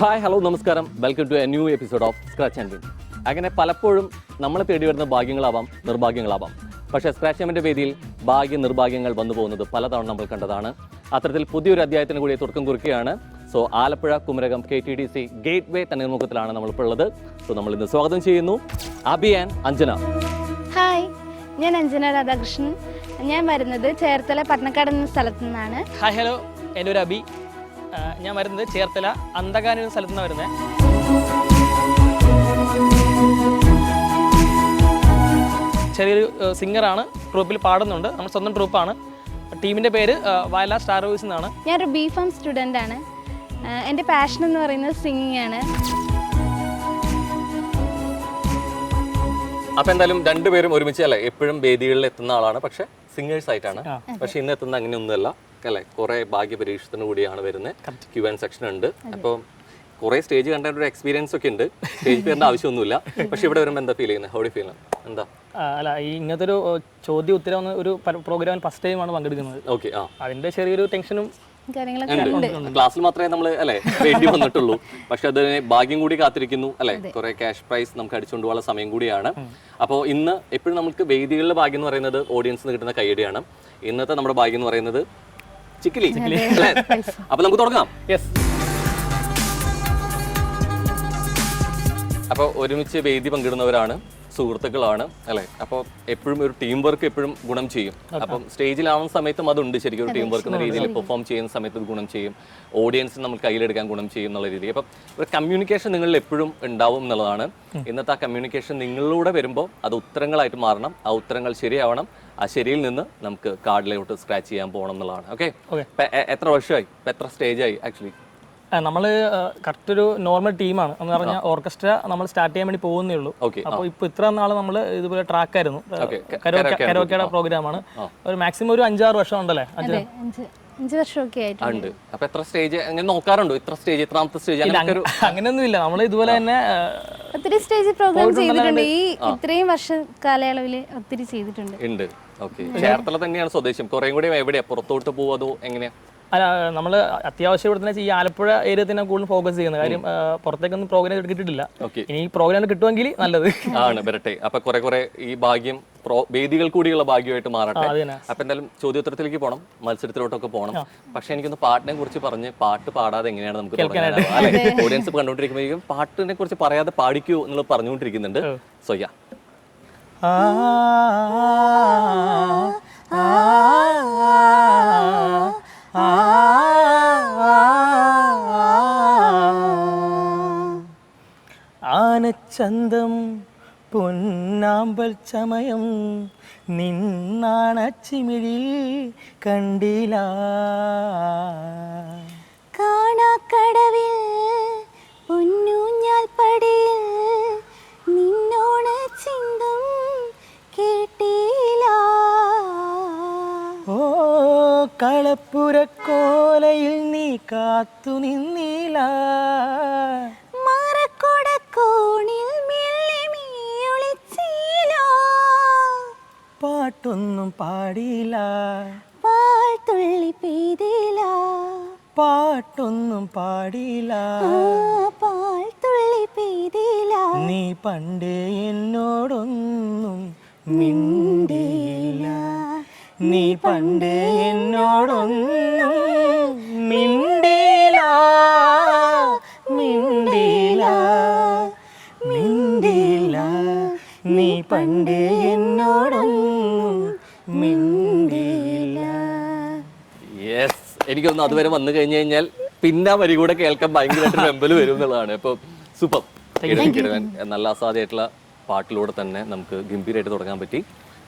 Hi hello നമസ്കാരം, welcome to a new episode of scratch and win. അങ്ങനെ പലപ്പോഴും നമ്മളെ തേടി വരുന്ന ഭാഗ്യങ്ങളാവാം, നിർഭാഗ്യങ്ങളാവാം. പക്ഷേ സ്ക്രാച്ച് ആൻഡ് വിൻ്റെ വേദിയിൽ ഭാഗ്യ നിർഭാഗ്യങ്ങൾ വന്നു പോകുന്നത് പലതവണ നമ്മൾ കണ്ടതാണ്. അത്തരത്തിൽ പുതിയൊരു അധ്യായത്തിന് കൂടി തുടക്കം കുറിക്കുകയാണ്. So Alappuzha Kumarakom KTDC gateway തണ്ണീർമുഖത്തിലാണ് നമ്മളിപ്പോൾ ഉള്ളത്. സോ നമ്മൾ ഇന്ന് സ്വാഗതം ചെയ്യുന്നു അബി ആൻഡ് അഞ്ജന. ഹായ്, ഞാൻ അഞ്ജന രാധാകൃഷ്ണൻ. ഞാൻ വരുന്നത് ചേർത്തല പട്ടണക്കാട് എന്ന സ്ഥലത്തു നിന്നാണ്. ഹായ് ഹലോ, എൻ്റെ ഒരു അബി. ഞാൻ വരുന്നത് ചേർത്തല അന്തകാൻ എന്ന സ്ഥലത്തു നിന്നാണ് വരുന്നത്. ചെറിയൊരു സിംഗറാണ്, ട്രൂപ്പിൽ പാടുന്നുണ്ട്. നമ്മൾ സ്വന്തം ട്രൂപ്പാണ്. ടീമിൻ്റെ പേര് വയലാർ സ്റ്റാർ വോയിസ് എന്നാണ്. ഞാനൊരു B.Pharm സ്റ്റുഡൻ്റ് ആണ്. എൻ്റെ പാഷൻ എന്ന് പറയുന്നത് സിംഗിങ് ആണ്. അപ്പോൾ എന്തായാലും രണ്ടുപേരും ഒരുമിച്ച് അല്ലേ എപ്പോഴും വേദികളിൽ എത്തുന്ന ആളാണ്, പക്ഷേ സിംഗേഴ്സ് ആയിട്ടാണ്. പക്ഷേ ഇന്ന് എത്തുന്ന അങ്ങനെയൊന്നുമല്ല അല്ലേ, കുറേ ഭാഗ്യ പരീക്ഷത്തിന് കൂടിയാണ് വരുന്നത്. Q&A സെക്ഷൻ ഉണ്ട്. അപ്പോൾ കുറേ സ്റ്റേജ് കണ്ട ഒരു എക്സ്പീരിയൻസ് ഒക്കെ ഉണ്ട്. സ്റ്റേജ് പേരിൻ്റെ ആവശ്യമൊന്നുമില്ല. പക്ഷെ ഇവിടെ വരുമ്പോൾ എന്താ ഫീൽ ചെയ്യുന്നത്? ഹൗഡി ഫീൽ എന്താ? അല്ല, ഈ ഇങ്ങനത്തെ ഒരു ചോദ്യം ഉത്തരം ഒരു പ്രോഗ്രാമിൽ ഫസ്റ്റ് ടൈമാണ് പങ്കെടുക്കുന്നത്. ഓക്കെ, ആ അതിൻ്റെ ചെറിയൊരു ടെൻഷനും കാര്യങ്ങളൊക്കെ ഉണ്ട്. ക്ലാസ്സിൽ മാത്രമേ നമ്മൾ അല്ലെ വേണ്ടി വന്നിട്ടുള്ളൂ. പക്ഷെ അതിന് ഭാഗ്യം കൂടി കാത്തിരിക്കുന്നു അല്ലെ. കുറെ ക്യാഷ് പ്രൈസ് നമുക്ക് അടിച്ചുകൊണ്ട് പോകാനുള്ള സമയം കൂടിയാണ്. അപ്പോൾ ഇന്ന് എപ്പോഴും നമുക്ക് വേദികളിലെ ഭാഗ്യം എന്ന് പറയുന്നത് ഓഡിയൻസിന് കിട്ടുന്ന കൈയടിയാണ്. ഇന്നത്തെ നമ്മുടെ ഭാഗ്യം എന്ന് പറയുന്നത് ചിക്കിലി അല്ലേ. അപ്പൊ നമുക്ക് തുടങ്ങാം. യെസ്. അപ്പോൾ ഒരുമിച്ച് വേദി പങ്കിടുന്നവരാണ്, സുഹൃത്തുക്കളാണ് അല്ലേ. അപ്പോൾ എപ്പോഴും ഒരു ടീം വർക്ക് എപ്പോഴും ഗുണം ചെയ്യും. അപ്പം സ്റ്റേജിലാവുന്ന സമയത്തും അതുണ്ട് ശരിക്കും. ഒരു ടീം വർക്ക് എന്ന രീതിയിൽ പെർഫോം ചെയ്യുന്ന സമയത്ത് ഗുണം ചെയ്യും. ഓഡിയൻസിന് നമുക്ക് കയ്യിലെടുക്കാൻ ഗുണം ചെയ്യും എന്നുള്ള രീതിയിൽ. അപ്പം ഒരു കമ്മ്യൂണിക്കേഷൻ നിങ്ങളിൽ എപ്പോഴും ഉണ്ടാവും എന്നുള്ളതാണ്. ഇന്നത്തെ ആ കമ്മ്യൂണിക്കേഷൻ നിങ്ങളിലൂടെ വരുമ്പോൾ അത് ഉത്തരങ്ങളായിട്ട് മാറണം. ആ ഉത്തരങ്ങൾ ശരിയാവണം. ആ ശരിയിൽ നിന്ന് നമുക്ക് കാർഡിലോട്ട് സ്ക്രാച്ച് ചെയ്യാൻ പോകണം എന്നുള്ളതാണ്. ഓക്കെ, എത്ര വർഷമായി, എത്ര സ്റ്റേജായി? ആക്ച്വലി നമ്മൾ കറക്റ്റ് ഒരു നോർമൽ ടീമാണ് എന്ന് പറഞ്ഞാൽ ഓർക്കസ്ട്ര നമ്മൾ സ്റ്റാർട്ട് ചെയ്യാൻ വേണ്ടി പോകുന്നേ ഉള്ളൂ. അപ്പോൾ ഇപ്പോൾ ഇത്ര നാൾ നമ്മൾ ഇതുപോലെ ട്രാക്കായിരുന്നു. കരോക്കയുടെ പ്രോഗ്രാമാണ്. ഒരു മാക്സിമം ഒരു 5-6 വർഷം ഉണ്ടല്ലേ? 5 വർഷമൊക്കെ ആയിട്ടുണ്ട്. അപ്പൊ എത്ര സ്റ്റേജ് അങ്ങനെ നോക്കാറുണ്ടോ? ഇത്ര സ്റ്റേജ്, എത്രാമത്തെ സ്റ്റേജ്? അങ്ങനെയൊന്നും ഇല്ല. നമ്മൾ ഇതുപോലെ തന്നെ ഒത്തിരി സ്റ്റേജ് പ്രോഗ്രാം ചെയ്തിട്ടുണ്ട്. ഈ ഇത്രയും വർഷ കാലയളവിൽ ഒത്തിരി ചെയ്തിട്ടുണ്ട്. ഓക്കെ, ചേർത്തല തന്നെയാണ് സ്വദേശം. കുറേ കൂടി എവിടെയാ പുറത്തോട്ട് പോവതോ എങ്ങനെയാ? അല്ല, നമ്മൾ അത്യാവശ്യം ഇവിടെ തന്നെ ഈ ആലപ്പുഴ ഏരിയ തന്നെ കൂടുതൽ ഫോക്കസ് ചെയ്യുന്നത്. കാര്യം പുറത്തേക്കൊന്നും പ്രോഗ്രാം കിട്ടിയിട്ടില്ല. ഇനി ഈ പ്രോഗ്രാം കിട്ടുമെങ്കിൽ നല്ലത് ആണ്, വരട്ടെ. അപ്പൊ കുറെ ഈ ഭാഗ്യം വേദികൾ കൂടിയുള്ള ഭാഗ്യമായിട്ട് മാറട്ടെ. അപ്പൊ എന്തായാലും ചോദ്യോത്തരത്തിലേക്ക് പോകണം, മത്സരത്തിലോട്ടൊക്കെ പോകണം. പക്ഷെ എനിക്കൊന്ന് പാട്ടിനെ കുറിച്ച് പറഞ്ഞ് പാട്ട് പാടാതെ എങ്ങനെയാണ് നമുക്ക് ഓഡിയൻസ് കണ്ടുകൊണ്ടിരിക്കുമ്പോഴേക്കും പാട്ടിനെ കുറിച്ച് പറയാതെ പാടിക്കൂ എന്നുള്ളത് പറഞ്ഞുകൊണ്ടിരിക്കുന്നുണ്ട്. സോയ്യ ആനച്ചന്തം പൊന്നാമ്പൽ ചമയം നിന്നാണച്ചിമിഴിൽ കണ്ടില്ല. കാണാക്കടവിൽ പൊന്നൂഞ്ഞാൽ പടിയിൽ നിന്നോണ ചിന്തം കേട്ടില്ല. ഓ കളപ്പുരക്കോലയിൽ നീ കാത്തു നിന്നില്ല. പാട്ടൊന്നും പാടിയില്ല, പാൽത്തുള്ളി പെയ്തില്ല. പാട്ടൊന്നും പാടിയില്ല, പാൽത്തുള്ളി പെയ്തില്ല. നീ പണ്ടേ എന്നോടൊന്നും മിണ്ടിയില്ല. നീ പണ്ടേ എന്നോടൊന്നും മിണ്ടിയില്ല. മിണ്ടിയില്ല, മിണ്ടിയില്ല. നീ പണ്ടേ എന്നോടൊന്നും മിണ്ടിയില്ല. യെസ്, എനിക്കൊന്ന് അതുവരെ വന്നു കഴിഞ്ഞു കഴിഞ്ഞാൽ പിന്നെ വരി കൂടെ കേൾക്കാൻ ഭയങ്കരമായിട്ട് വെമ്പല് വരും എന്നുള്ളതാണ്. ഇപ്പോൾ സൂപ്പർ, നല്ല അസാധ്യമായിട്ടുള്ള പാട്ടിലൂടെ തന്നെ നമുക്ക് ഗംഭീരമായിട്ട് തുടങ്ങാൻ പറ്റി.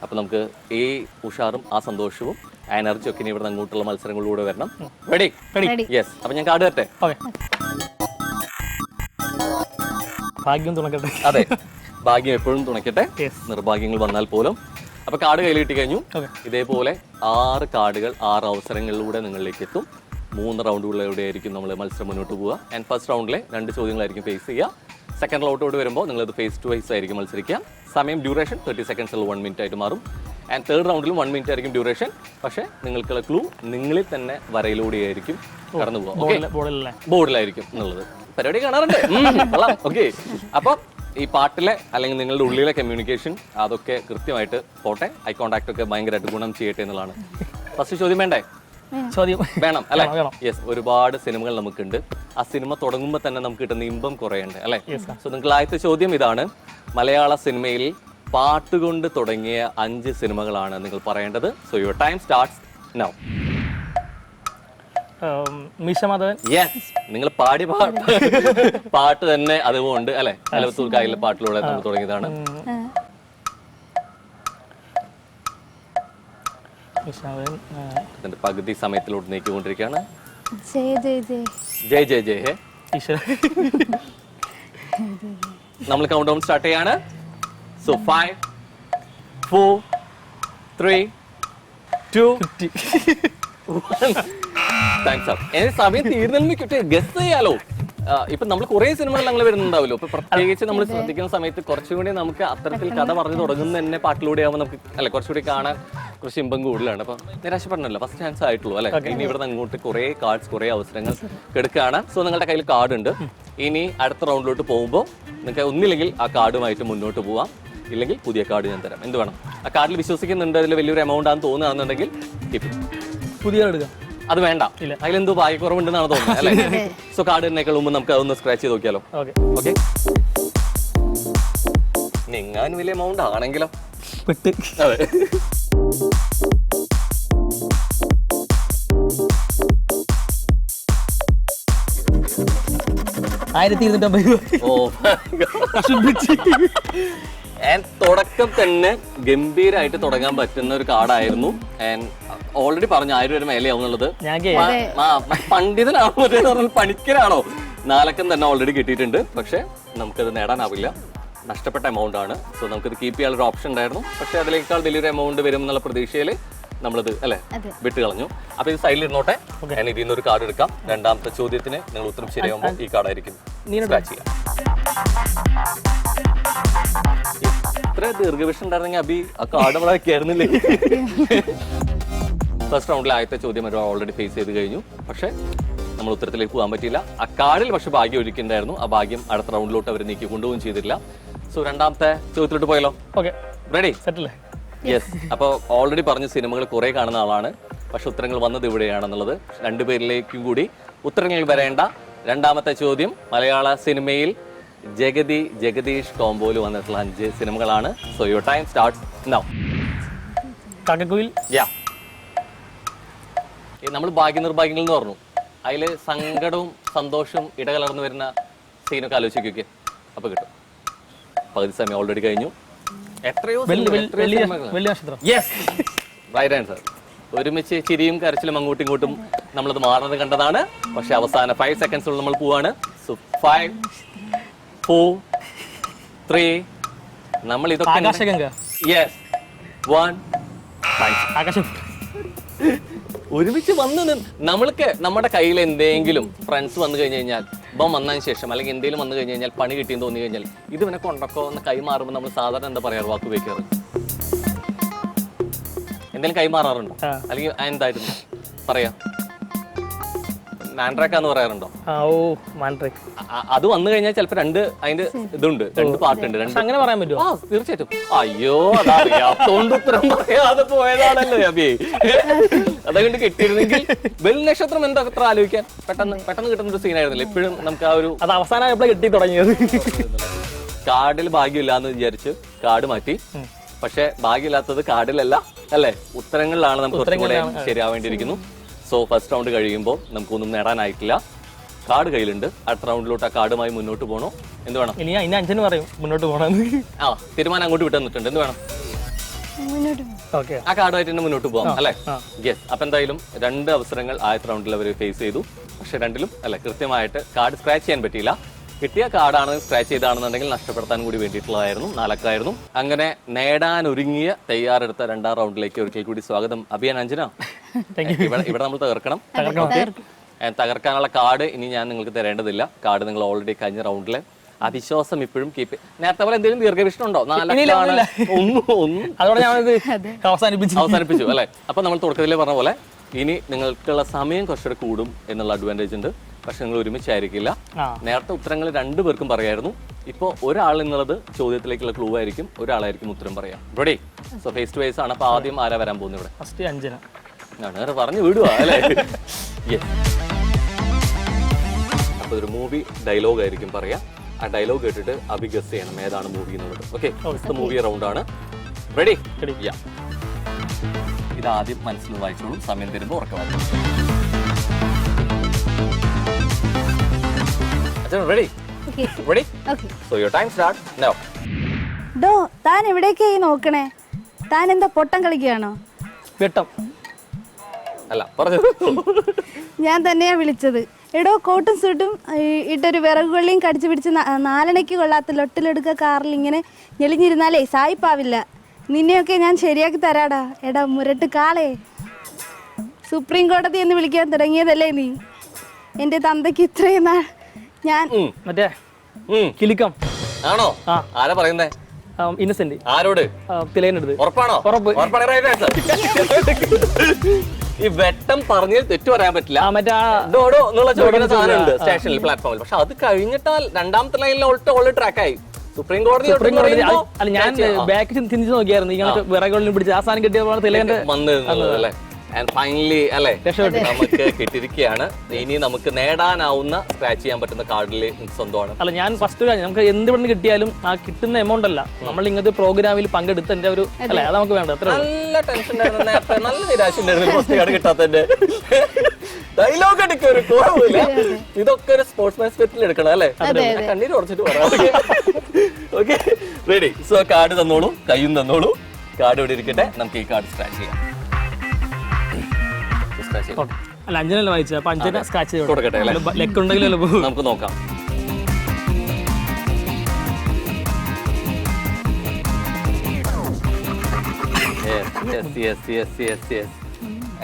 അപ്പോൾ നമുക്ക് ഈ ഉഷാറും ആ സന്തോഷവും ആ എനർജിയും ഒക്കെ ഇനി ഇവിടെ അങ്ങോട്ടുള്ള മത്സരങ്ങളിലൂടെ വരണം. റെഡി? യെസ്. അപ്പം ഞാൻ കാർഡ് തരട്ടെ? ഭാഗ്യം തുണക്കട്ടെ. അതെ, ഭാഗ്യം എപ്പോഴും തുണയ്ക്കട്ടെ, നിർഭാഗ്യങ്ങൾ വന്നാൽ പോലും. അപ്പൊ കാർഡ് കയ്യിൽ കിട്ടി കഴിഞ്ഞു. ഇതേപോലെ 6 കാർഡുകൾ 6 അവസരങ്ങളിലൂടെ നിങ്ങളിലേക്ക് എത്തും. 3 റൗണ്ടുകളിലൂടെ ആയിരിക്കും നമ്മൾ മത്സരം മുന്നോട്ട് പോവുക. ആൻഡ് ഫസ്റ്റ് റൗണ്ടിലെ 2 ചോദ്യങ്ങളായിരിക്കും ഫേസ് ചെയ്യുക. സെക്കൻഡ് റൗണ്ടോട് വരുമ്പോൾ നിങ്ങളത് ഫേസ് ടു ഫേസ് ആയിരിക്കും മത്സരിക്കുക. സമയം ഡ്യൂറേഷൻ 30 സെക്കൻഡ്സിൽ 1 മിനിറ്റ് ആയിട്ട് മാറും. ആൻഡ് തേർഡ് റൗണ്ടിലും 1 മിനിറ്റ് ആയിരിക്കും ഡ്യൂറേഷൻ. പക്ഷേ നിങ്ങൾക്കുള്ള ക്ലൂ നിങ്ങളിൽ തന്നെ വരയിലൂടെയായിരിക്കും കടന്നു പോകാം. ബോർഡിലായിരിക്കും എന്നുള്ളത് പരിപാടി കാണാറുണ്ട്. ഓക്കെ, അപ്പോൾ ഈ പാട്ടിലെ അല്ലെങ്കിൽ നിങ്ങളുടെ ഉള്ളിലെ കമ്മ്യൂണിക്കേഷൻ അതൊക്കെ കൃത്യമായിട്ട് പോട്ടെ. ഐ കോണ്ടാക്ട് ഒക്കെ ഭയങ്കരമായിട്ട് ഗുണം ചെയ്യട്ടെ എന്നുള്ളതാണ്. ഫസ്റ്റ് ചോദ്യം വേണ്ടേ? വേണം അല്ലെ? യെസ്. ഒരുപാട് സിനിമകൾ നമുക്കുണ്ട്. ആ സിനിമ തുടങ്ങുമ്പോൾ തന്നെ നമുക്ക് കിട്ടുന്ന ഇമ്പം കുറേയുണ്ട് അല്ലെ? സോ നിങ്ങൾ ആദ്യത്തെ ചോദ്യം ഇതാണ്. മലയാള സിനിമയിൽ പാട്ടുകൊണ്ട് തുടങ്ങിയ 5 സിനിമകളാണ് നിങ്ങൾ പറയേണ്ടത്. So your time starts now. Yes, നിങ്ങൾ പാടി പാട്ട് തന്നെ അതുകൊണ്ട് അല്ലെ? അലവത്തൂർ കായലിലെ പാട്ടിലൂടെ നമ്മൾ തുടങ്ങിയതാണ്. അതിന്റെ പകുതി സമയത്തിലോട്ട് നീക്കിക്കൊണ്ടിരിക്കുകയാണ്. ജയ് ജയ് ജയ് ഹേ. നമ്മൾ കൗണ്ട് ഡൗൺ സ്റ്റാർട്ട് ചെയ്യാണ്. സോ 5 4 3 2 1. താങ്ക്സ്. സമയം തീർന്നിട്ട് ഗസ് ചെയ്യാലോ. ഇപ്പൊ നമ്മൾ കുറെ സിനിമകൾ ഞങ്ങൾ വരുന്നുണ്ടാവല്ലോ. ഇപ്പൊ പ്രത്യേകിച്ച് നമ്മൾ ശ്രദ്ധിക്കുന്ന സമയത്ത് കുറച്ചുകൂടി നമുക്ക് അത്തരത്തിൽ കഥ പറഞ്ഞു തുടങ്ങുന്ന തന്നെ പാട്ടിലൂടെ ആവുമ്പോൾ നമുക്ക് അല്ലെ കുറച്ചുകൂടി കാണാൻ കുറച്ച് ഇമ്പം കൂടുതലാണ്. അപ്പൊ നിരാശപ്പെടണല്ലോ, ഫസ്റ്റ് ചാൻസ് ആയിട്ടുള്ളൂ അല്ലെ? ഇനി ഇവിടെ നിന്ന് അങ്ങോട്ട് കുറെ കാർഡ്സ് കുറെ അവസരങ്ങൾ എടുക്കുകയാണ്. സോ നിങ്ങളുടെ കയ്യിൽ കാർഡ് ഉണ്ട്. ഇനി അടുത്ത റൗണ്ടിലോട്ട് പോകുമ്പോൾ നിങ്ങൾക്ക് ഒന്നില്ലെങ്കിൽ ആ കാർഡുമായിട്ട് മുന്നോട്ട് പോവാം, ഇല്ലെങ്കിൽ പുതിയ കാർഡ് ഞാൻ തരാം. എന്ത് വേണം? ആ കാർഡിൽ വിശ്വസിക്കുന്നുണ്ട്, അതിൽ വലിയൊരു എമൗണ്ട് ആണെന്ന് തോന്നുകയാണെന്നുണ്ടെങ്കിൽ പുതിയ എടുക്കാം. അത് വേണ്ട, അതിലെന്തോ ഭാഗ്യക്കുറവുണ്ടെന്നാണ് തോന്നുന്നത് അല്ലേ? സോ കാർഡ് തന്നെയൊക്കെ മുമ്പ് നമുക്ക് അതൊന്ന് സ്ക്രാച്ച് ചെയ്ത് നോക്കിയാലോ? ഓക്കെ. നിങ്ങാൻ വലിയ എമൗണ്ട് ആണെങ്കിലോ? അതെ. തുടക്കം തന്നെ ഗംഭീരമായിട്ട് തുടങ്ങാൻ പറ്റുന്ന ഒരു കാർഡായിരുന്നു. ആൻഡ് ഓൾറെഡി പറഞ്ഞു 1000 രൂപ മേലെയാവുന്നുള്ളത്. പണ്ഡിതനാണോ മറ്റേ പറഞ്ഞാൽ പണിക്കരാണോ? 4 അക്കം തന്നെ ഓൾറെഡി കിട്ടിയിട്ടുണ്ട്. പക്ഷെ നമുക്കത് നേടാനാവില്ല, നഷ്ടപ്പെട്ട എമൗണ്ട് ആണ്. സോ നമുക്കത് കീപ്പ് ചെയ്യാനുള്ള ഓപ്ഷൻ ഉണ്ടായിരുന്നു. പക്ഷെ അതിലേക്കാൾ വലിയൊരു എമൗണ്ട് വരും എന്നുള്ള പ്രതീക്ഷയിൽ നമ്മളത് അല്ലെ വിട്ട് കളഞ്ഞു. അപ്പൊ ഇത് സൈഡിൽ ഇരുന്നോട്ടെ. ഞാൻ ഇതിൽ നിന്നൊരു കാർഡ് എടുക്കാം. രണ്ടാമത്തെ ചോദ്യത്തിന് നിങ്ങൾ ഉത്തരം ശരിയാകുമ്പോൾ ഈ കാർഡായിരിക്കും സ്ക്രാച്ച് ചെയ്യാം. ഇത്ര ദീർഘവിഷം ഉണ്ടായിരുന്നെങ്കിൽ അബി ആ കാർഡ് അവിടെ വയ്ക്കായിരുന്നില്ലേ? ഫസ്റ്റ് റൗണ്ടിൽ ആദ്യത്തെ ചോദ്യം അവർ ഓൾറെഡി ഫേസ് ചെയ്ത് കഴിഞ്ഞു. പക്ഷെ നമ്മൾ ഉത്തരത്തിലേക്ക് പോകാൻ പറ്റിയില്ല. ആ കാർഡിൽ പക്ഷെ ഭാഗ്യം ഒരുക്കിണ്ടായിരുന്നു. ആ ഭാഗ്യം അടുത്ത റൗണ്ടിലോട്ട് അവർ നീക്കി കൊണ്ടുപോകും ചെയ്തില്ല. സോ രണ്ടാമത്തെ ചോദ്യത്തിലോട്ട് പോയല്ലോ. റെഡി? യെസ്. അപ്പോൾ ഓൾറെഡി പറഞ്ഞ സിനിമകൾ കുറെ കാണുന്ന ആളാണ്. പക്ഷെ ഉത്തരങ്ങൾ വന്നത് ഇവിടെയാണെന്നുള്ളത്. രണ്ടുപേരിലേക്കും കൂടി ഉത്തരങ്ങൾ വരേണ്ട രണ്ടാമത്തെ ചോദ്യം. മലയാള സിനിമയിൽ ജഗദീഷ് കോംബോയിൽ വന്നിട്ടുള്ള 5 സിനിമകളാണ്. So your time starts now. നമ്മൾ ഭാഗ്യനിർഭാഗ്യങ്ങൾ എന്ന് പറഞ്ഞു. അതിൽ സങ്കടവും സന്തോഷവും ഇടകലർന്നു വരുന്ന സീനൊക്കെ ആലോചിക്കുക. അപ്പൊ കിട്ടും. പകുതി സമയം ഓൾറെഡി കഴിഞ്ഞു. എത്രയോ റൈറ്റ് ആൻസർ. ഒരുമിച്ച് ചിരിയും കരച്ചിലും അങ്ങോട്ടും ഇങ്ങോട്ടും നമ്മളത് മാറുന്നത് കണ്ടതാണ്. പക്ഷെ അവസാന 5 സെക്കൻഡ്സ് നമ്മൾ പോവാണ്. സോ 5 4 3 നമ്മൾ ഇതൊക്കെ യെസ് 1 ഒരുമിച്ച് വന്ന് നമ്മൾക്ക് നമ്മുടെ കയ്യിൽ എന്തെങ്കിലും ഫ്രണ്ട്സ് വന്നു കഴിഞ്ഞു കഴിഞ്ഞാൽ ഇപ്പം വന്നതിന് ശേഷം അല്ലെങ്കിൽ എന്തെങ്കിലും വന്നു കഴിഞ്ഞു കഴിഞ്ഞാൽ പണി കിട്ടിയെന്ന് തോന്നി കഴിഞ്ഞാൽ ഇത് ഇവനെ കൊണ്ടക്കോ എന്ന് കൈമാറുമ്പോൾ നമ്മൾ സാധാരണ എന്താ പറയാറ്? വാക്ക് ഉപയോഗിക്കാറ്? എന്തെങ്കിലും കൈമാറാറുണ്ടോ? അല്ലെങ്കിൽ എന്തായിരുന്നു പറയാ? മാൻഡ്രാക്ക എന്ന് പറയാറുണ്ടോ? അത് വന്നു കഴിഞ്ഞാൽ ചിലപ്പോ അതിന്റെ ഇതുണ്ട്, 2 പാർട്ടുണ്ട്. അങ്ങനെ പറയാൻ പറ്റുമോ? തീർച്ചയായിട്ടും. അയ്യോ, അതറിയാത്തോണ്ട് ഉത്തരം പറയാതെ പോയതാണല്ലോ അബി. അതുകൊണ്ട് കിട്ടിയിരുന്നെങ്കിൽ വെൽ നക്ഷത്രം എന്താ അത്ര ആലോചിക്കാൻ പെട്ടെന്ന് കിട്ടുന്ന ഒരു സീനായിരുന്നില്ല. ഇപ്പോഴും നമുക്ക് ആ ഒരു അവസാനം കിട്ടി തുടങ്ങിയത്. കാർഡിൽ ഭാഗ്യമില്ലാന്ന് വിചാരിച്ച് കാർഡ് മാറ്റി. പക്ഷെ ഭാഗ്യമില്ലാത്തത് കാർഡിലല്ല അല്ലെ, ഉത്തരങ്ങളിലാണ് നമുക്ക് കുറച്ചും കൂടെ ശരിയാവേണ്ടിയിരിക്കുന്നു. സോ ഫസ്റ്റ് റൗണ്ട് കഴിയുമ്പോൾ നമുക്കൊന്നും നേടാനായിട്ടില്ല. കാർഡ് കയ്യിലുണ്ട്. അടുത്ത റൗണ്ടിലോട്ട് ആ കാർഡുമായി മുന്നോട്ട് പോകണോ? എന്ത് വേണം? ഇനി 5 പറയും മുന്നോട്ട് പോകണം. തീരുമാനം അങ്ങോട്ട് വിട്ടുന്നിട്ടുണ്ട്. എന്ത് വേണം? ആ കാർഡുമായിട്ട് തന്നെ മുന്നോട്ട് പോകാം അല്ലെ? യെസ്. അപ്പൊ എന്തായാലും 2 അവസരങ്ങൾ ആദ്യത്തെ റൗണ്ടിൽ അവർ ഫേസ് ചെയ്തു. പക്ഷെ രണ്ടിലും അല്ലെ കൃത്യമായിട്ട് കാർഡ് സ്ക്രാച്ച് ചെയ്യാൻ പറ്റിയില്ല. കിട്ടിയ കാർഡാണ് സ്ക്രാച്ച് ചെയ്താണെന്നുണ്ടെങ്കിൽ നഷ്ടപ്പെടുത്താൻ കൂടി വേണ്ടിയിട്ടുള്ളതായിരുന്നു. 4 അക്കമായിരുന്നു. അങ്ങനെ നേടാൻ ഒരുങ്ങിയ തയ്യാറെടുത്ത 2ാം റൗണ്ടിലേക്ക് ഒരിക്കൽ കൂടി സ്വാഗതം അഭിയാൻ അഞ്ജന. ഇവിടെ നമ്മൾ തകർക്കണം. തകർക്കാനുള്ള കാർഡ് ഇനി ഞാൻ നിങ്ങൾക്ക് തരേണ്ടതില്ല. കാർഡ് നിങ്ങൾ ഓൾറെഡി കഴിഞ്ഞ റൗണ്ടിൽ ആ വിശ്വാസം ഇപ്പോഴും കീപ്പ്. നേരത്തെ പോലെ എന്തെങ്കിലും ദീർഘവീക്ഷണം ഉണ്ടോ? നാലക്കാണ് ഒന്നും അതോടെ ഞാനത് അവസാനിപ്പിച്ചു അല്ലെ. അപ്പൊ നമ്മൾ തുടക്കത്തിലേ പറഞ്ഞ പോലെ ഇനി നിങ്ങൾക്കുള്ള സമയം കുറച്ചുകൂടെ കൂടും എന്നുള്ള അഡ്വാൻറ്റേജ് ഉണ്ട്. പക്ഷെ നിങ്ങൾ ഒരുമിച്ചായിരിക്കില്ല. നേരത്തെ ഉത്തരങ്ങൾ രണ്ടുപേർക്കും പറയായിരുന്നു. ഇപ്പോൾ ഒരാൾ എന്നുള്ളത് ചോദ്യത്തിലേക്കുള്ള ക്ലൂ ആയിരിക്കും, ഒരാളായിരിക്കും ഉത്തരം പറയാം. Ready? So face to face ആണ്. അപ്പൊ ആദ്യം ആരാ വരാൻ പോകുന്നത് ഇവിടെ? ഫസ്റ്റ് അഞ്ജന. ഞാൻ നേരെ പറഞ്ഞു വിടുവാ അല്ലേ? അപ്പൊ ഒരു മൂവി ഡയലോഗ് ആയിരിക്കും പറയാം. ആ ഡയലോഗ് കേട്ടിട്ട് അഭിഗസ് ചെയ്യണം ഏതാണ് മൂവി എന്നുള്ളത്. ഓക്കെ, മൂവി റൗണ്ട് ആണ്. റെഡി? ഇത് ആദ്യം മനസ്സിൽ വായിച്ചോളൂ, സമയം തരുമ്പോൾ ഉറക്കമായിരുന്നു. Ready? Ready? So your time start now. ഡോ, താൻ എവിടേക്കായി നോക്കണേ? താൻ എന്താ പൊട്ടം കളിക്കുകയാണോ? വെട്ടം അല്ല, പറഞ്ഞു. ഞാൻ തന്നെയാ വിളിച്ചത്. എടോ, കോട്ടും സൂട്ടും ഇട്ടൊരു വിറകുകൊള്ളിയും കടിച്ചു പിടിച്ച് 4 അണയ്ക്ക് കൊള്ളാത്ത ലൊട്ടിലെടുക്ക കാറിൽ ഇങ്ങനെ ഞെളിഞ്ഞിരുന്നാലേ സായിപ്പാവില്ല. നിന്നെയൊക്കെ ഞാൻ ശരിയാക്കി തരാടാ. എടാ മുരട്ട് കാളേ, സുപ്രീം കോടതി എന്ന് വിളിക്കാൻ തുടങ്ങിയതല്ലേ നീ? എൻ്റെ തന്തയ്ക്ക് ഇത്രയും നാൾ ഞാൻ മറ്റേ കിലിക്കം ആണോ? ആരാ പറയുന്നേ? ഇന്നസെന്റ്. ആരോട്? തിലേനെടുത്ത്. ഉറപ്പാണോ? ഉറപ്പ്. ഈ വെട്ടം പറഞ്ഞ് തെറ്റു പറയാൻ പറ്റില്ല. മറ്റേ ഡോഡോ എന്നുള്ള ചോദിക്കുന്ന സാധനമുണ്ട് സ്റ്റേഷനിൽ, പ്ലാറ്റ്ഫോമിൽ. പക്ഷെ അത് കഴിഞ്ഞിട്ടാൽ രണ്ടാമത്തെ ലൈനിൽ ഓൾറെഡി ട്രാക്കായി. സുപ്രീം കോടതി അല്ല, ഞാൻ ബാക്ക് ചിന്തിച്ച് നോക്കിയായിരുന്നു. ഇങ്ങനത്തെ വിറകുകളിൽ പിടിച്ച് ആ സാധനം കിട്ടിയപ്പോൾ തിലേന്റെ വന്നിരുന്നത് അല്ലേ? ആൻഡ് ഫൈനലി അല്ലേ നമുക്ക് കിട്ടിയിരിക്കുകയാണ്. ഇനി നമുക്ക് നേടാനാവുന്ന സ്ക്രാച്ച് ചെയ്യാൻ പറ്റുന്ന കാർഡിൽ സ്വന്തമാണ്. അല്ല, ഞാൻ ഫസ്റ്റ് നമുക്ക് എന്ത് ഇവിടെ കിട്ടിയാലും ആ കിട്ടുന്ന എമൗണ്ട് അല്ല, നമ്മൾ ഇങ്ങനത്തെ പ്രോഗ്രാമിൽ പങ്കെടുത്തതിന്റെ ഒരു അല്ലേ, അത് നമുക്ക് വേണ്ട. നല്ല ടെൻഷൻ ഉണ്ടായിരുന്നു നേരത്തെ, നല്ല നിരാശ ഉണ്ടായിരുന്നു ഫസ്റ്റ് കാർഡ് കിട്ടാത്തതിന്റെ. ഡയലോഗ് അടിക്കുക ഒരു കുറവില്ല. ഇതൊക്കെ ഒരു സ്പോർട്സ്മാൻ സ്പിരിറ്റിൽ എടുക്കണം അല്ലേ? കണ്ണീര് ഉറച്ചിട്ട് പറയാം. Okay, ready? സോ കാർഡ് തന്നോളൂ, കയ്യും തന്നോളൂ. കാർഡ് ഇവിടെ ഇരിക്കട്ടെ, നമുക്ക് ഈ കാർഡ് സ്ക്രാച്ച് ചെയ്യാം. അല്ല, അഞ്ജനല്ല വായിച്ചത്. അപ്പൊ അഞ്ജന സ്ക്രാച്ച് കൊടുക്കട്ടെ അല്ലേ? ലെക്ക് ഉണ്ടെങ്കിലല്ലോ നമുക്ക് നോക്കാം.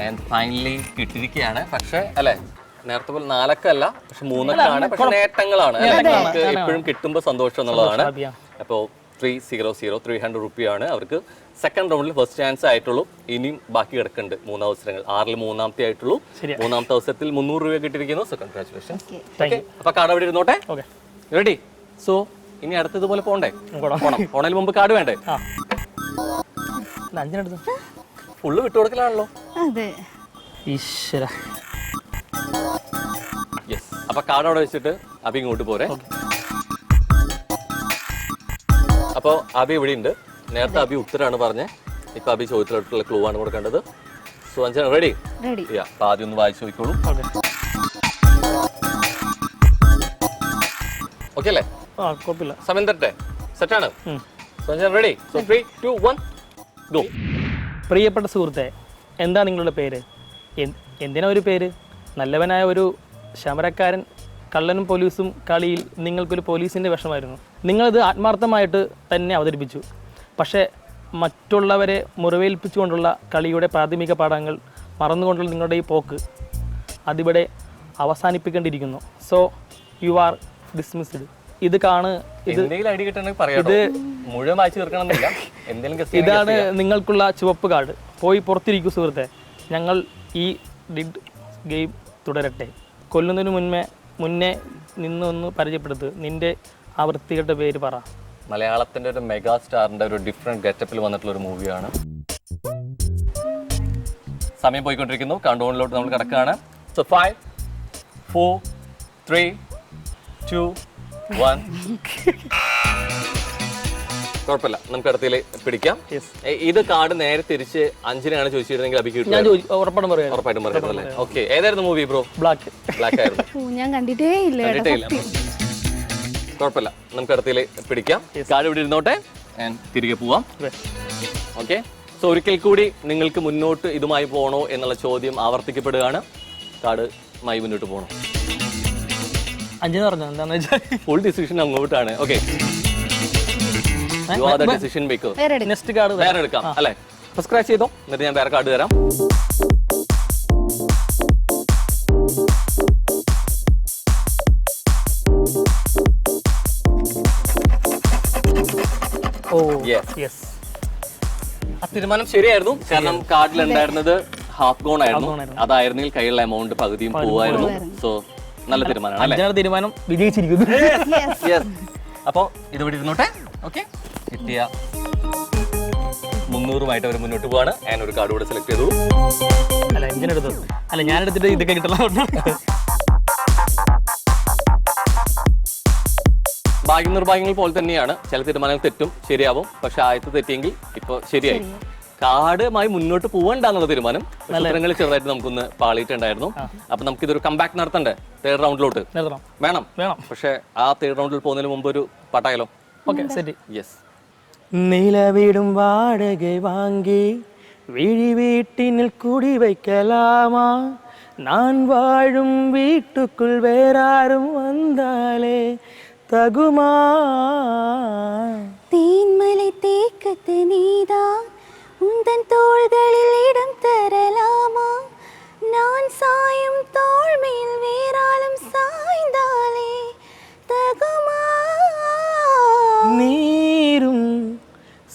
ആൻഡ് ഫൈനലി കിട്ടിയിരിക്കുകയാണ്. പക്ഷെ അല്ലെ, നേരത്തെ പോലെ 4 അല്ല, പക്ഷെ 3 പക്ഷെ നേട്ടങ്ങളാണ്. നമുക്ക് എപ്പോഴും കിട്ടുമ്പോൾ സന്തോഷം എന്നുള്ളതാണ്. അപ്പോൾ 300 രൂപയാണ് അവർക്ക് സെക്കൻഡ് റൗണ്ടിൽ ഫസ്റ്റ് ചാൻസ് ആയിട്ടുള്ളൂ. ഇനിയും ബാക്കി കിടക്കുന്നുണ്ട് 3 അവസരങ്ങൾ. 6ൽ മൂന്നാമത്തെ ആയിട്ടുള്ളൂ. 3ാമത്തെ അവസരത്തിൽ 300 രൂപ കിട്ടിയിരിക്കുന്നു. So congratulation. അപ്പൊ കാർഡ് അവിടെ ഇരുന്നോട്ടെ. റെഡി? സോ ഇനി അടുത്തതുപോലെ പോണ്ടേ? പോണതിന് മുമ്പ് കാർഡ് വേണ്ടേ? ഫുള്ള് വിട്ടുകൊടുക്കലാണല്ലോ. യെസ്. അപ്പൊ കാർഡ് അവിടെ വെച്ചിട്ട് അഭി ഇങ്ങോട്ട് പോരെ. അപ്പൊ അഭി ഇവിടെ ഉണ്ട്. നേരത്തെ അഭി ഉത്തരാണ് പറഞ്ഞേ, ഇപ്പൊ അഭി ചോദ്യത്തിലോട്ടുള്ള ക്ലൂ ആണ് കൊടുക്കേണ്ടത്. So Anjana ready? അപ്പൊ ആദ്യം ഒന്ന് വായിച്ചു നോക്കിക്കോളൂ. ഓക്കെ അല്ലേ? സമയം തരട്ടെ? സെറ്റാണ്? So Anjana ready? So 3, 2, 1 go. പ്രിയപ്പെട്ട സുഹൃത്തെ, എന്താ നിങ്ങളുടെ പേര്? എന്തിനാ ഒരു പേര്? നല്ലവനായ ഒരു ശമരക്കാരൻ, കള്ളനും പോലീസും കളിയിൽ നിങ്ങൾക്കൊരു പോലീസിൻ്റെ വേഷമായിരുന്നു. നിങ്ങളിത് ആത്മാർത്ഥമായിട്ട് തന്നെ അവതരിപ്പിച്ചു. പക്ഷേ മറ്റുള്ളവരെ മുറിവേൽപ്പിച്ചുകൊണ്ടുള്ള കളിയുടെ പ്രാഥമിക പാഠങ്ങൾ മറന്നുകൊണ്ടുള്ള നിങ്ങളുടെ ഈ പോക്ക് അതിവിടെ അവസാനിപ്പിക്കേണ്ടിയിരിക്കുന്നു. So you are dismissed. ഇത് ഇതാണ് നിങ്ങൾക്കുള്ള ചുവപ്പ് കാർഡ്. പോയി പുറത്തിരിക്കൂ സുഹൃത്തെ. ഞങ്ങൾ ഈ ഡിഡ് ഗെയിം തുടരട്ടെ. കൊല്ലുന്നതിന് മുന്നേ നിന്നൊന്ന് പരിചയപ്പെടുത്ത്. നിന്റെ ആ വൃത്തികെട്ട പേര് പറ. മലയാളത്തിന്റെ ഒരു മെഗാ സ്റ്റാറിന്റെ ഒരു ഡിഫറെന്റ് ഗെറ്റപ്പിൽ വന്നിട്ടുള്ള ഒരു മൂവിയാണ്. സമയം പോയിക്കൊണ്ടിരിക്കുന്നു. കൗണ്ട് ഡൗണിലോട്ട് നമ്മൾ കിടക്കുകയാണ്. സോ 5, 4, 3, 2, 1. കുഴപ്പമില്ല, നമുക്ക് അടുത്തതിൽ പിടിക്കാം. ഇത് കാർഡ് നേരെ തിരിച്ച് അഞ്ജനയാണ് ചോദിച്ചിരുന്നെങ്കിൽ അഭിക്ക് ഉറപ്പായിട്ടും പറയാം അല്ലേ? ഓക്കെ, ഏതായിരുന്നു മൂവി ബ്രോ? ബ്ലാക്ക് ആയിരുന്നു. ഞാൻ കണ്ടിട്ടേ ഇല്ല. കുഴപ്പമില്ല, നമുക്ക് അടുത്തതിൽ പിടിക്കാം. കാർഡ് ഇവിടെ ഇരുന്നോട്ടെ, തിരികെ പോവാം. ഓക്കെ, സോ ഒരിക്കൽ കൂടി നിങ്ങൾക്ക് മുന്നോട്ട് ഇതുമായി പോകണോ എന്നുള്ള ചോദ്യം ആവർത്തിക്കപ്പെടുകയാണ്. കാർഡുമായി മുന്നോട്ട് പോകണം. അഞ്ജന പറഞ്ഞു എന്താണെന്ന് വെച്ചാൽ ഫുൾ ഡിസിഷൻ അങ്ങോട്ടാണ്. Okay, decision maker. Next card വേറെ എടുക്കാം അല്ലെ? സ്ക്രാച്ച് ചെയ്തോ, എന്നിട്ട് ഞാൻ വേറെ കാർഡ് തരാം. തീരുമാനം ശരിയായിരുന്നു. കാരണം കാർഡിൽ ഉണ്ടായിരുന്നത് ഹാഫ് ഗോൺ ആയിരുന്നു. അതായിരുന്നെങ്കിൽ കയ്യിലുള്ള എമൗണ്ട് പകുതിയും പോവായിരുന്നു. സോ നല്ല തീരുമാനമാണ് അല്ലേ? തീരുമാനം വിജയിച്ചിരിക്കുന്നു. അപ്പൊ ഇതിവിടെ ഇരുന്നോട്ടെ. ഓക്കെ, കിട്ടിയ 300 അവർ മുന്നോട്ട് പോവാണ്. ഞാൻ ഒരു കാർഡ് കൂടെ സെലക്ട് ചെയ്തു. അല്ല എഞ്ചിനെടുത്തു. അല്ല ഞാൻ എടുത്തിട്ട് ഇതൊക്കെ കിട്ടണം. ഭാഗ്യനിർഭാഗ്യങ്ങൾ പോലെ തന്നെയാണ്. ചില തീരുമാനങ്ങൾ തെറ്റും ശരിയാവും. പക്ഷെ ആദ്യത്തെ തെറ്റിയെങ്കിൽ ഇപ്പൊ ശരിയായി. കാർഡുമായി മുന്നോട്ട് പോകണ്ടെന്നുള്ള തീരുമാനം ഉത്തരങ്ങൾ ചെറുതായിട്ട് നമുക്കൊന്ന് പാളിയിട്ടുണ്ടായിരുന്നു. അപ്പൊ നമുക്കിതൊരു കംബാക്ക് നടത്തണ്ടേ? തേർഡ് റൗണ്ടിലോട്ട് വേണം. പക്ഷെ ആ തേർഡ് റൗണ്ടിൽ പോകുന്നതിന് മുമ്പ് ഒരു പാട്ടായാലോ? യെസ്. നിലവിടും വാടക വാങ്ങി വിഴി വീട്ടിനിൽ കുടി വയ്ക്കലാമാ, நான் வாழும் வீட்டுக்குள் வேறாரும் வந்தாலே தகுமா, தேன்மலை தேக்கத்து நீதான் உந்தன் தோள்களில் இடம் தரலாமா, நான் சாயும் தோள் மேல் வேறாலும் சாய்ந்தாலே தகுமா, நீரும்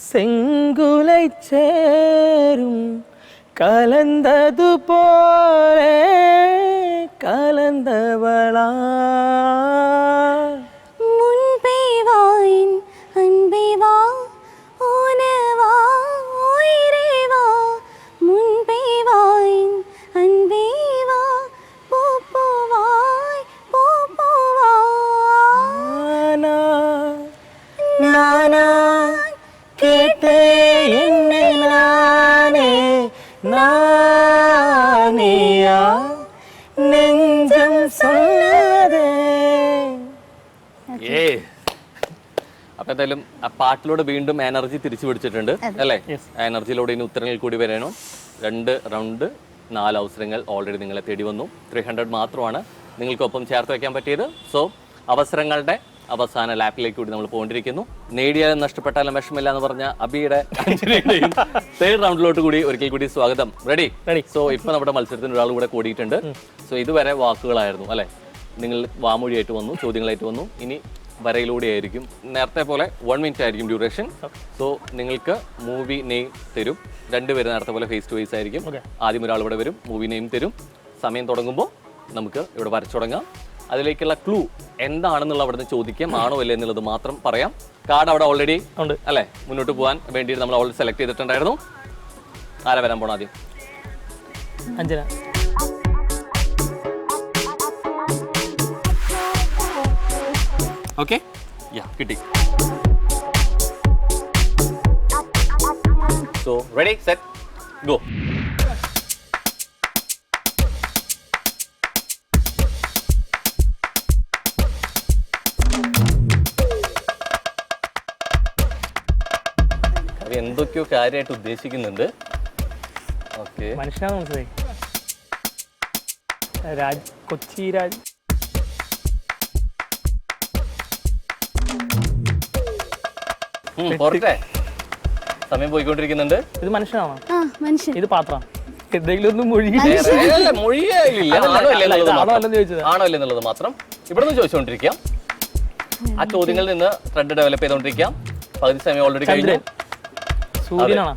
செங்குலை சேரும் கலந்தது போலே கலந்தவளா, முன்பே வாயின் அன்பே வா ஓனவா உயிரே வா, முன்பே வாயின் அன்பே வா பூவாய் பூவா, நானா கேட்டே என்னை நானே நானியா നെഞ്ചം சொன்னதே. അപ്പൊ എന്തായാലും ആ പാട്ടിലൂടെ വീണ്ടും എനർജി തിരിച്ചു പിടിച്ചിട്ടുണ്ട് അല്ലേ? എനർജിയിലൂടെ ഇനി ഉത്തരങ്ങൾ കൂടി വരണം. 2 റൗണ്ട് 4 അവസരങ്ങൾ ഓൾറെഡി നിങ്ങളെ തേടി വന്നു. 300 മാത്രമാണ് നിങ്ങൾക്കൊപ്പം ചേർത്ത് വെക്കാൻ പറ്റിയത്. സോ അവസരങ്ങളുടെ അവസാന ലാപ്പിലേക്ക് കൂടി നമ്മൾ പോകൊണ്ടിരിക്കുന്നു. നേടിയാലും നഷ്ടപ്പെട്ടാലും വിഷമില്ല എന്ന് പറഞ്ഞ അബിയുടെ തേർഡ് റൗണ്ടിലോട്ട് കൂടി ഒരിക്കൽ കൂടി സ്വാഗതം. റെഡി? സോ ഇപ്പൊ നമ്മുടെ മത്സരത്തിന് ഒരാൾ കൂടെ കൂടിയിട്ടുണ്ട്. സോ ഇതുവരെ വാക്കുകളായിരുന്നു അല്ലെ? നിങ്ങൾ വാമൊഴിയായിട്ട് വന്നു, ചോദ്യങ്ങളായിട്ട് വന്നു. ഇനി വരയിലൂടെ ആയിരിക്കും. നേരത്തെ പോലെ 1 മിനിറ്റ് ആയിരിക്കും ഡ്യൂറേഷൻ. സോ നിങ്ങൾക്ക് മൂവി നെയിം തരും. 2 പേര് നേരത്തെ പോലെ ഫേസ് ടു ഫേസ് ആയിരിക്കും. ആദ്യം ഒരാൾ ഇവിടെ വരും, മൂവി നെയിം തരും. സമയം തുടങ്ങുമ്പോൾ നമുക്ക് ഇവിടെ വരച്ചു തുടങ്ങാം. അതിലേക്കുള്ള ക്ലൂ എന്താണെന്നുള്ള അവിടെ നിന്ന് ചോദിക്കാം. ആണോ അല്ലേ എന്നുള്ളത് മാത്രം പറയാം. കാർഡ് അവിടെ ഓൾറെഡി ഉണ്ട് അല്ലേ? മുന്നോട്ട് പോകാൻ വേണ്ടിയിട്ട് നമ്മൾ ഓൾറെഡി സെലക്ട് ചെയ്തിട്ടുണ്ടായിരുന്നു. ആരാ വരാൻ പോണ ആദ്യം? അഞ്ജന. ഓക്കെ, കിട്ടി. So ready set go. എന്തൊക്കെയോ കാര്യമായിട്ട് ഉദ്ദേശിക്കുന്നുണ്ട്. ഓക്കെ, മനുഷ്യനാണ് മനസ്സിലായി. രാജ്, കൊച്ചി രാജ്. പോരട്ടെ, സമയം പോയിക്കൊണ്ടിരിക്കുന്നുണ്ട്. ഇത് മനുഷ്യനാണോ? മനുഷ്യൻ. ഇത് പാത്രം. എന്തെങ്കിലും ഒന്നും മൊഴി മൊഴിയില്ല. ആണോ അല്ലേ എന്നുള്ളത് മാത്രം ഇവിടെ നിന്ന് ചോദിച്ചുകൊണ്ടിരിക്കാം. ആ ചോദ്യങ്ങളിൽ നിന്ന് ത്രെഡ് ഡെവലപ്പ് ചെയ്തോണ്ടിരിക്കാം. പകുതി സമയം ഓൾറെഡി കഴിഞ്ഞു. സൂര്യനാണ്.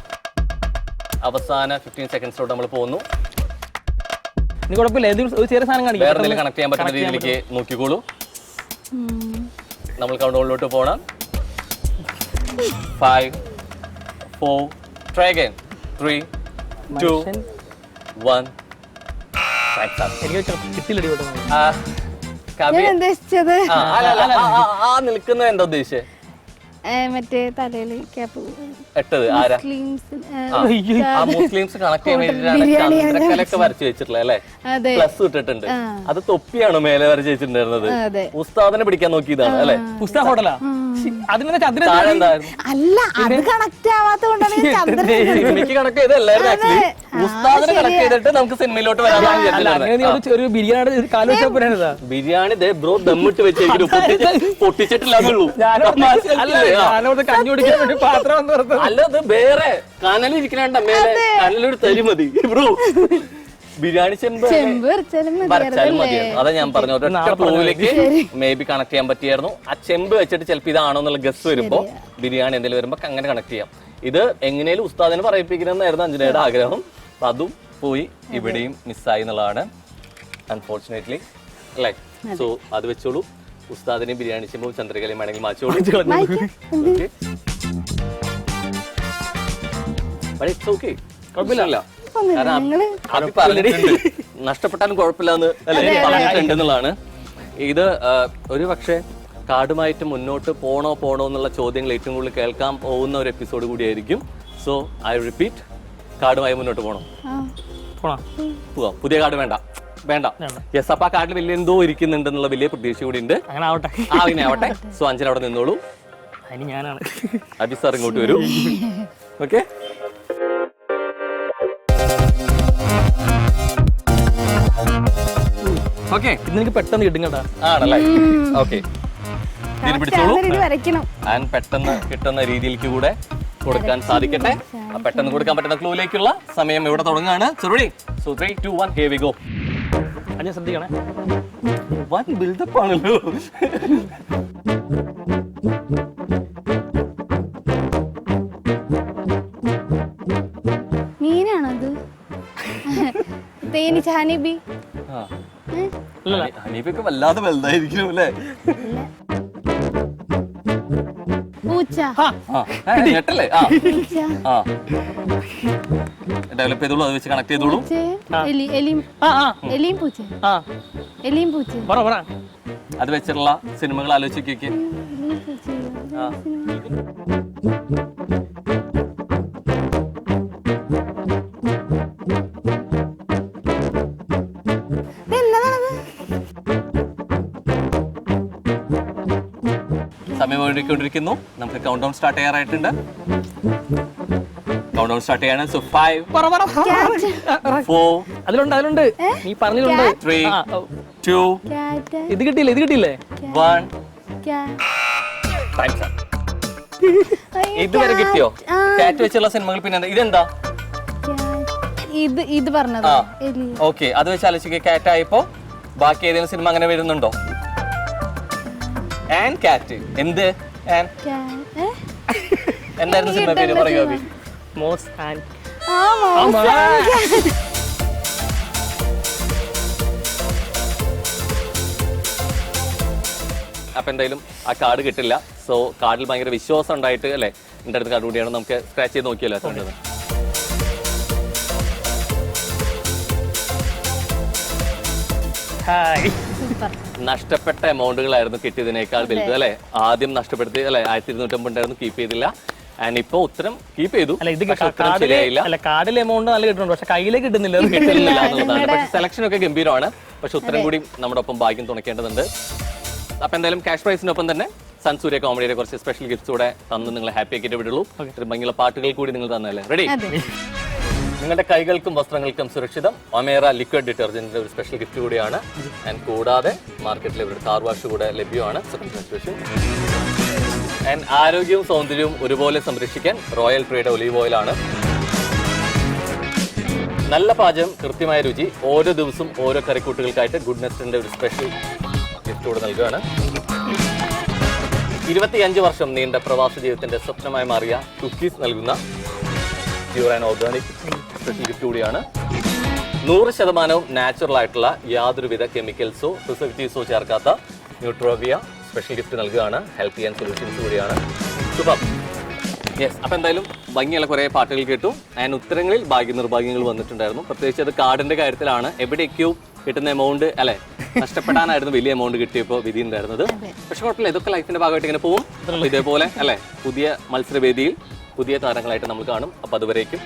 അവസാന 15 സെക്കൻഡ്സിലോട്ട് നമ്മൾ പോകുന്നു. ഇനി കുഴപ്പമില്ല, ഒരു ചെറിയ സാധനം കാണിക്കും. വേറെ എന്തെങ്കിലും കണക്ട് ചെയ്യാൻ പറ്റുന്ന രീതിയിലേക്ക് നോക്കിക്കോളൂ. നമ്മൾ കൗണ്ട് ഡൗണിലോട്ട് പോകണം. 5 4 try again 3 2 1. എനിക്ക് കിട്ടില്ലടി കേട്ടോ. ഉദ്ദേശിച്ചത് നിൽക്കുന്നത് എന്താ ഉദ്ദേശിച്ചേ? മറ്റേ തലയില് ക്യാപ്പ് എട്ടത് ആരാ? മുസ്ലിംസ് കണക്ട് ചെയ്യാൻ വേണ്ടിയിട്ടാണ് ചന്ദ്രക്കലൊക്കെ വരച്ചു വെച്ചിട്ടുള്ളത് അല്ലെ? പ്ലസ് ഇട്ടിട്ടുണ്ട്. അത് തൊപ്പിയാണോ മേലെ വരച്ചു വെച്ചിട്ടുണ്ടായിരുന്നത്? ഉസ്താദിനെ പിടിക്കാൻ നോക്കിയതാണ് അല്ലെ? ഉസ്താദ് ഹോട്ടലാ? അല്ല, അത് കണക്ട് ആവാത്തോണ്ടാണ് സിനിമയ്ക്ക് കണക്ട് ചെയ്തല്ലായിരുന്നു. ആക്ച്വലി ഉസ്താദിനെ കണക്ട് ചെയ്തിട്ട് നമുക്ക് സിനിമയിലോട്ട് വരാൻ. ഒരു ബിരിയാണി ബ്രോ ദമ്മിട്ട് വെച്ചേക്കും, പൊട്ടിച്ചിട്ടില്ലാന്നുള്ളൂ. അല്ല, അത് വേറെ കനലിരിക്കണ മേലെ കനലൊരു തരി മതി ബ്രോ. ബിരിയാണി ചെമ്പ് ചെമ്പ് വരച്ചാലും മതി, വരച്ചാലും മതിയായിരുന്നു. അതാ ഞാൻ പറഞ്ഞു, ഒരൊറ്റ ക്ലൂവിലേക്ക് മേ ബി കണക്ട് ചെയ്യാൻ പറ്റിയായിരുന്നു. ആ ചെമ്പ് വെച്ചിട്ട് ചിലപ്പോൾ ഇതാണോ എന്നുള്ള ഗസ് വരുമ്പോ ബിരിയാണി എന്തെങ്കിലും വരുമ്പോ അങ്ങനെ കണക്ട് ചെയ്യാം. ഇത് എങ്ങനെയും ഉസ്താദിനെ പറയിപ്പിക്കണമെന്നായിരുന്നു അഞ്ജനയുടെ ആഗ്രഹം. അപ്പൊ അതും പോയി, ഇവിടെയും മിസ്സായി എന്നുള്ളതാണ് അൺഫോർച്ചുനേറ്റ്ലി അല്ലേ. സോ അത് വെച്ചോളൂ. ഉസ്താദിനെയും ബിരിയാണി ചെമ്പും ചന്ദ്രകലയും വേണമെങ്കിൽ മാച്ചോളൂ. കുഴപ്പമില്ല, നഷ്ടപ്പെട്ടാലും കുഴപ്പമില്ലാന്ന് പറഞ്ഞിട്ടുണ്ടെന്നുള്ളതാണ്. ഇത് ഒരു പക്ഷേ കാർഡുമായിട്ട് മുന്നോട്ട് പോണോ എന്നുള്ള ചോദ്യങ്ങൾ ഏറ്റവും കൂടുതൽ കേൾക്കാൻ പോകുന്ന ഒരു എപ്പിസോഡ് കൂടിയായിരിക്കും. സോ ഐ റിപ്പീറ്റ്, കാർഡുമായി മുന്നോട്ട് പോകണം. പോവാം. പുതിയ കാർഡ് വേണ്ട. യെസ്. അപ്പൊ ആ കാർഡിൽ വലിയ എന്തോ ഇരിക്കുന്നുണ്ടെന്നുള്ള വലിയ പ്രതീക്ഷ കൂടി ഉണ്ട്. അങ്ങനെ ആവട്ടെ. സോ അഞ്ചന അവിടെ നിന്നോളൂ. ഞാനാണ് അബി സാർ ഇങ്ങോട്ട് വരൂ. ഓക്കെ. ഓക്കെ, ഇത് എനിക്ക് പെട്ടെന്ന് കിട്ടും കേട്ടാ. ആണല്ലേ? ഓക്കെ, പിടിച്ചോളൂ. വരയ്ക്കണം. ആൻഡ് പെട്ടെന്ന് കിട്ടുന്ന രീതിയിലേക്ക് കൂടെ കൊടുക്കാൻ സാധിക്കട്ടെ. പെട്ടെന്ന് കൊടുക്കാൻ പറ്റുന്ന ക്ലൂയിലേക്കുള്ള സമയം ഇവിടെ തുടങ്ങുകയാണ്. So 3, 2, 1 here we go. Ajaya ശ്രദ്ധിക്കണേ. വൻ ബിൽഡപ്പ് ആണല്ലോ. മീനാണത്? തേനീച്ച, ഹണിബി. ഹനീഫൊക്കെ വല്ലാതെ വലുതായിരിക്കും അല്ലേ? പൂച്ച. ഞെട്ടല്ലേ? ഡെവലപ്പ് ചെയ്തോളൂ, അത് വെച്ച് കണക്ട് ചെയ്തോളൂ. എലിയും പൂച്ച. അത് വെച്ചിട്ടുള്ള സിനിമകൾ ആലോചിക്കൊക്കെ. സമയം ഓടിക്കൊണ്ടിരിക്കുന്നു. നമുക്ക് കൗണ്ട് ഡൗൺ സ്റ്റാർട്ട് ചെയ്യാറായിട്ടുണ്ട്. കൗണ്ട് ഡൗൺ സ്റ്റാർട്ട് ചെയ്യാണ്. സോ 5, 4, അതിലുണ്ട് നീ പറഞ്ഞിട്ടുണ്ട്. 3, 2, ഇത് കിട്ടിയില്ലേ? 1. ഇതുവരെ കിട്ടിയോ? കാറ്റ് വെച്ചുള്ള സിനിമകൾ പിന്നെ ഇതെന്താ? ഇത് പറഞ്ഞത്. ഓക്കെ, അത് വെച്ച് ആലോചിക്കുക. കാറ്റ് ആയപ്പോ ബാക്കി ഏതെങ്കിലും സിനിമ അങ്ങനെ വരുന്നുണ്ടോ? ആൻഡ് കാറ്റ്. എന്ത് എന്തായിരുന്നു സിനിമ പേര്? പറയുക. മോസ് ആൻഡ് അപ്പൊ എന്തായാലും ആ കാർഡ് കിട്ടില്ല. സോ കാർഡിൽ ഭയങ്കര വിശ്വാസം ഉണ്ടായിട്ട് അല്ലെ എൻ്റെ അടുത്ത് കാർഡ് കൂടിയാണ്. നമുക്ക് സ്ക്രാച്ച് ചെയ്ത് നോക്കിയല്ലോ എത്രയുണ്ടെന്ന്. നഷ്ടപ്പെട്ട എമൗണ്ടുകളായിരുന്നു കിട്ടിയതിനേക്കാൾ വലുത് അല്ലെ. ആദ്യം നഷ്ടപ്പെടുത്തി അല്ലെ 1250 ഉണ്ടായിരുന്നു, കീപ്പ് ചെയ്തില്ല. ആൻഡ് ഇപ്പൊ ഉത്തരം കീപ്പ് ചെയ്തു. ശരിയായില്ല. കാർഡിൽ എമൗണ്ട് നല്ല കിട്ടുന്നുണ്ട്, പക്ഷെ കയ്യിലേക്ക് കിട്ടുന്നില്ല എന്നുള്ളതാണ്. പക്ഷെ സെലക്ഷൻ ഒക്കെ ഗംഭീരമാണ്. പക്ഷെ ഉത്തരം കൂടി നമ്മുടെ ഒപ്പം ഭാഗ്യം തുണയ്ക്കേണ്ടതുണ്ട്. അപ്പൊ എന്തായാലും ക്യാഷ് പ്രൈസിനൊപ്പം തന്നെ സൺസൂര്യ കോമഡിയുടെ കുറച്ച് സ്പെഷ്യൽ ഗിഫ്റ്റ്സ് കൂടെ തന്ന് നിങ്ങളെ ഹാപ്പി ആക്കിയിട്ട് വിടുള്ളൂ. ഒരു ഭംഗിയുള്ള പാട്ടുകൾ കൂടി നിങ്ങൾ തന്നല്ലേ. റെഡി? നിങ്ങളുടെ കൈകൾക്കും വസ്ത്രങ്ങൾക്കും സുരക്ഷിതം ഒമേറ ലിക്വിഡ് ഡിറ്റർജന്റിന്റെ ഒരു സ്പെഷ്യൽ ഗിഫ്റ്റ് കൂടിയാണ്. ആൻഡ് കൂടാതെ മാർക്കറ്റിൽ ഇവരുടെ കാർ വാഷ് കൂടെ ലഭ്യമാണ്. ആൻഡ് ആരോഗ്യവും സൗന്ദര്യവും ഒരുപോലെ സംരക്ഷിക്കാൻ റോയൽ ട്രീയുടെ ഒലീവ് ഓയിൽ ആണ്. നല്ല പാചകം, കൃത്യമായ രുചി, ഓരോ ദിവസവും ഓരോ കറിക്കൂട്ടുകൾക്കായിട്ട് ഗുഡ് നെസ്റ്റിന്റെ ഒരു സ്പെഷ്യൽ ഗിഫ്റ്റ് കൂടെ നൽകുകയാണ്. 25 വർഷം നീണ്ട പ്രവാസ ജീവിതത്തിന്റെ സ്വപ്നമായി മാറിയ കുക്കീസ് നൽകുന്ന pure and organic special gift കൂടിയാണ്. 100% നാച്ചുറൽ ആയിട്ടുള്ള യാതൊരുവിധ കെമിക്കൽസോ പ്രിസർവേറ്റീവ്സോ ചേർക്കാത്ത ന്യൂട്രോവിയ സ്പെഷ്യൽ ഗിഫ്റ്റ് നൽകുകയാണ്. ഹെൽത്തി ആൻഡ് സൊല്യൂഷൻസ് കൂടിയാണ്. സൂപ്പർ. യെസ്. അപ്പം എന്തായാലും ഭംഗിയുള്ള കുറേ പാട്ടുകൾ കേട്ടു. ആൻഡ് ഉത്തരങ്ങളിൽ ഭാഗ്യനിർഭാഗ്യങ്ങൾ വന്നിട്ടുണ്ടായിരുന്നു. പ്രത്യേകിച്ച് അത് കാർഡിന്റെ കാര്യത്തിലാണ്. എവിടേക്കോ കിട്ടുന്ന എമൗണ്ട് അല്ലെ നഷ്ടപ്പെടാനായിരുന്നു വലിയ എമൗണ്ട് കിട്ടിയപ്പോൾ വിധി ഉണ്ടായിരുന്നത്. പക്ഷെ കുഴപ്പമില്ല, ഇതൊക്കെ ലൈഫിന്റെ ഭാഗമായിട്ട് ഇങ്ങനെ പോകും. ഇതേപോലെ അല്ലെ പുതിയ മത്സരവേദിയിൽ പുതിയ താരങ്ങളായിട്ട് നമ്മൾ കാണും. അപ്പൊ അതുവരേക്കും